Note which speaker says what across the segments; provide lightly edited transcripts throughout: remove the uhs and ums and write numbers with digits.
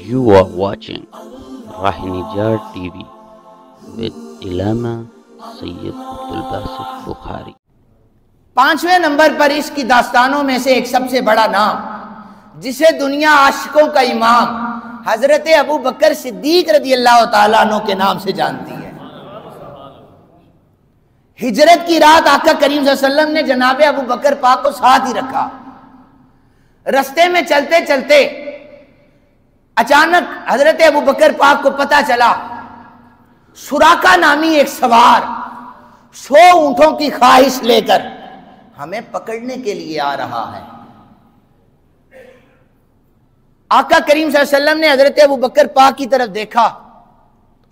Speaker 1: You are watching Rahinijar TV with Ilama Sayyid Abdul Basit Bukhari.
Speaker 2: 5वें number पर इसकी दास्तानों में से एक सबसे बड़ा नाम जिसे दुनिया आशिकों का इमाम हजरत अबू बकर सिद्दीक रज़ी अल्लाह तआला अन्हु के नाम से जानती है। हिजरत की रात आका करीम सल्लल्लाहु अलैहि वसल्लम ने जनाब अबू बकर पाक को साथ ही रखा। रस्ते में चलते चलते अचानक हजरत अबू बकर पाक को पता चला सुराका नामी एक सवार 100 ऊंटों की ख्वाहिश लेकर हमें पकड़ने के लिए आ रहा है। आका करीम सल्लल्लाहु अलैहि वसल्लम ने हजरत अबू बकर पाक की तरफ देखा।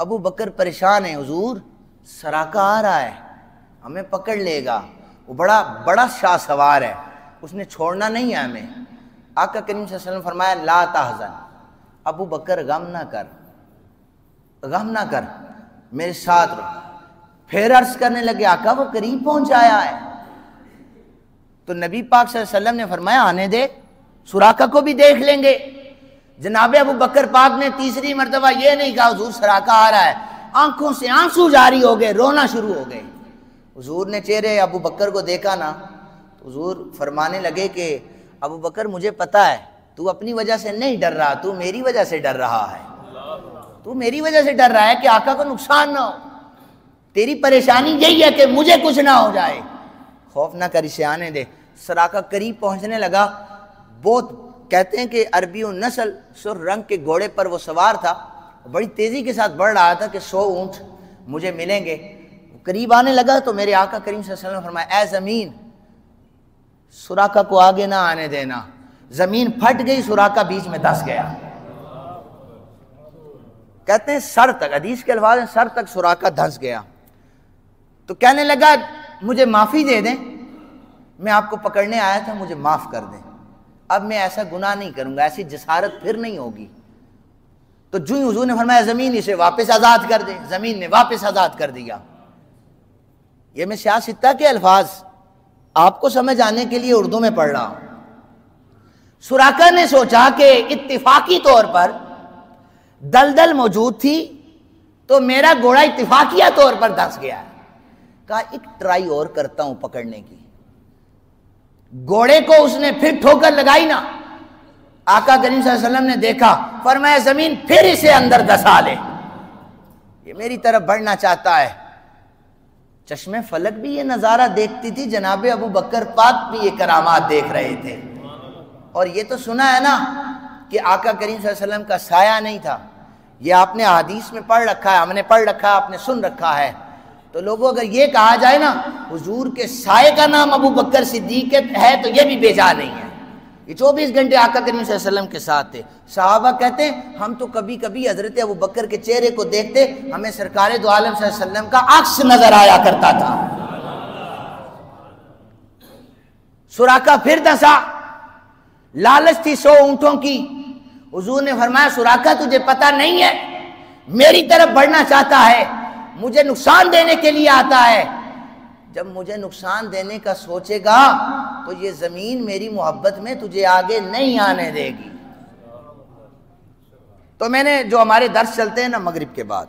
Speaker 2: अबू बकर परेशान है, हुजूर सराका आ रहा है, हमें पकड़ लेगा। वो बड़ा बड़ा शाह सवार है, उसने छोड़ना नहीं है हमें। आका करीम सल्लल्लाहु अलैहि वसल्लम फरमाया ला तहज़न, अबू बकर गम ना कर, मेरे साथ रहो। फिर अर्ज करने लगे आका वो करीब पहुंच आया है। तो नबी पाक सल्लल्लाहु अलैहि वसल्लम ने फरमाया आने दे, सुराका को भी देख लेंगे। जनाब अबू बकर पाक ने तीसरी मर्तबा ये नहीं कहा हुजूर सराका आ रहा है, आंखों से आंसू जारी हो गए, रोना शुरू हो गए। हुजूर ने चेहरे अबू बकर को देखा ना तो हुजूर फरमाने लगे कि अबू बकर मुझे पता है तू अपनी वजह से नहीं डर रहा, तू मेरी वजह से डर रहा है। तू मेरी वजह से डर रहा है कि आका को नुकसान ना हो। तेरी परेशानी यही है कि मुझे कुछ ना हो जाए। खौफ ना कर, इसे आने दे। सराका करीब पहुंचने लगा। बहुत कहते हैं कि अरबी नस्ल सुर रंग के घोड़े पर वो सवार था, बड़ी तेजी के साथ बढ़ रहा था कि 100 ऊंट मुझे मिलेंगे। करीब आने लगा तो मेरे आका करीम सल्लल्लाहु अलैहि वसल्लम ने फरमाया ऐ जमीन सुराका को आगे ना आने देना। जमीन फट गई, सुराका बीच में धंस गया। कहते हैं सर तक, हदीस के अल्फाज हैं सर तक सुराका धंस गया। तो कहने लगा मुझे माफी दे दें, मैं आपको पकड़ने आया था, मुझे माफ कर दें, अब मैं ऐसा गुनाह नहीं करूंगा, ऐसी जसारत फिर नहीं होगी। तो जो ही हुजूर ने फरमाया जमीन इसे वापस आजाद कर दे, जमीन ने वापस आजाद कर दिया। ये मैं सियासत्ता के अल्फाज आपको समझ आने के लिए उर्दू में पढ़ रहा हूं। सुराका ने सोचा कि इत्तिफाकी तौर पर दलदल मौजूद थी तो मेरा घोड़ा इत्तिफाकिया तौर पर धंस गया है। कहा एक ट्राई और करता हूं पकड़ने की। घोड़े को उसने फिर ठोकर लगाई ना, आका करीम सल्लल्लाहु अलैहि वसल्लम ने देखा, फरमाया जमीन फिर इसे अंदर धंसा ले, ये मेरी तरफ बढ़ना चाहता है। चश्मे फलक भी ये नज़ारा देखती थी, जनाबे अबू बकर पाक भी ये करामात देख रहे थे। और ये तो सुना है ना कि आका करीम सल्लल्लाहु अलैहि वसल्लम का साया नहीं था, ये आपने हदीस में पढ़ रखा है, हमने पढ़ रखा है, आपने सुन रखा है। तो लोगों अगर ये कहा जाए ना हुजूर के साये का नाम अबू बकर सिद्दीक है तो ये भी बेजा नहीं है। ये 24 घंटे आका करीम सल्लल्लाहु अलैहि वसल्लम के साथ थे। सहाबा कहते हैं हम तो कभी कभी हजरत अबू बकर के चेहरे को देखते हमें सरकारे दो आलम सल्लल्लाहु अलैहि वसल्लम का अक्स नजर आया करता था। सुराका फिर धंसा, लालच थी 100 ऊंटों की। हुजूर ने फरमाया सुराका तुझे पता नहीं है, मेरी तरफ बढ़ना चाहता है, मुझे नुकसान देने के लिए आता है। जब मुझे नुकसान देने का सोचेगा तो ये जमीन मेरी मोहब्बत में तुझे आगे नहीं आने देगी। तो मैंने जो हमारे दर्स चलते हैं ना मगरिब के बाद,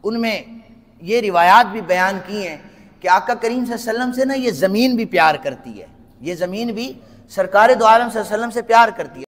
Speaker 2: उनमें ये रिवायात भी बयान की हैं कि आका करीम सल्लल्लाहु अलैहि वसल्लम से ना ये ज़मीन भी प्यार करती है, ये ज़मीन भी सरकार दो आलम सल्लल्लाहु अलैहि वसल्लम से प्यार करती है।